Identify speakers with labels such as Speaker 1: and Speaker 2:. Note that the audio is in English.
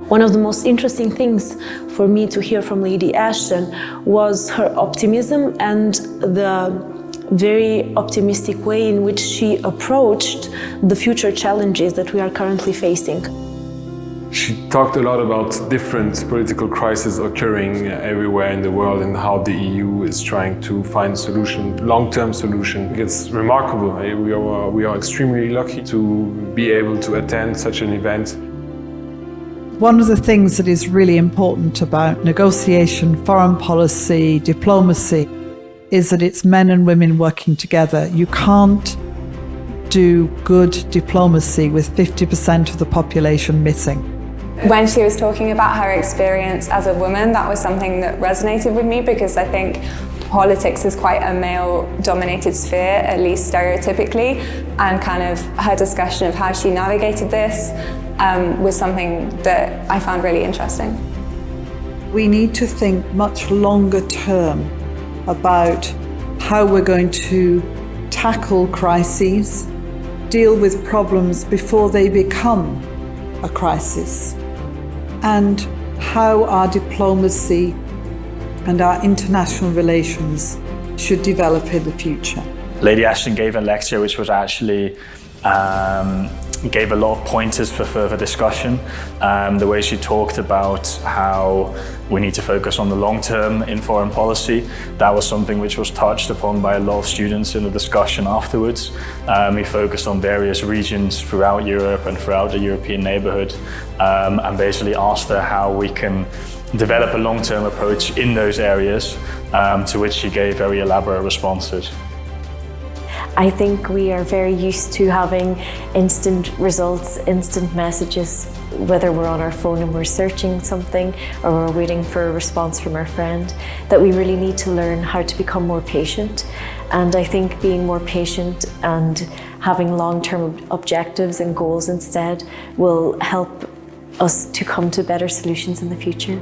Speaker 1: One of the most interesting things for me to hear from Lady Ashton was her optimism and the very optimistic way in which she approached the future challenges that we are currently facing.
Speaker 2: She talked a lot about different political crises occurring everywhere in the world and how the EU is trying to find a solution, long-term solution. It's remarkable. We are extremely lucky to be able to attend such an event.
Speaker 3: One of the things that is really important about negotiation, foreign policy, diplomacy, is that it's men and women working together. You can't do good diplomacy with 50% of the population missing.
Speaker 4: When she was talking about her experience as a woman, that was something that resonated with me, because I think politics is quite a male-dominated sphere, at least stereotypically, and kind of her discussion of how she navigated this was something that I found really interesting.
Speaker 3: We need to think much longer term about how we're going to tackle crises, deal with problems before they become a crisis, and how our diplomacy and our international relations should develop in the future.
Speaker 5: Lady Ashton gave a lecture which was actually gave a lot of pointers for further discussion. The way she talked about how we need to focus on the long term in foreign policy, that was something which was touched upon by a lot of students in the discussion afterwards. We focused on various regions throughout Europe and throughout the European neighborhood, and basically asked her how we can develop a long-term approach in those areas, to which she gave very elaborate responses.
Speaker 6: I think we are very used to having instant results, instant messages, whether we're on our phone and we're searching something or we're waiting for a response from our friend, that we really need to learn how to become more patient. And I think being more patient and having long-term objectives and goals instead will help us to come to better solutions in the future.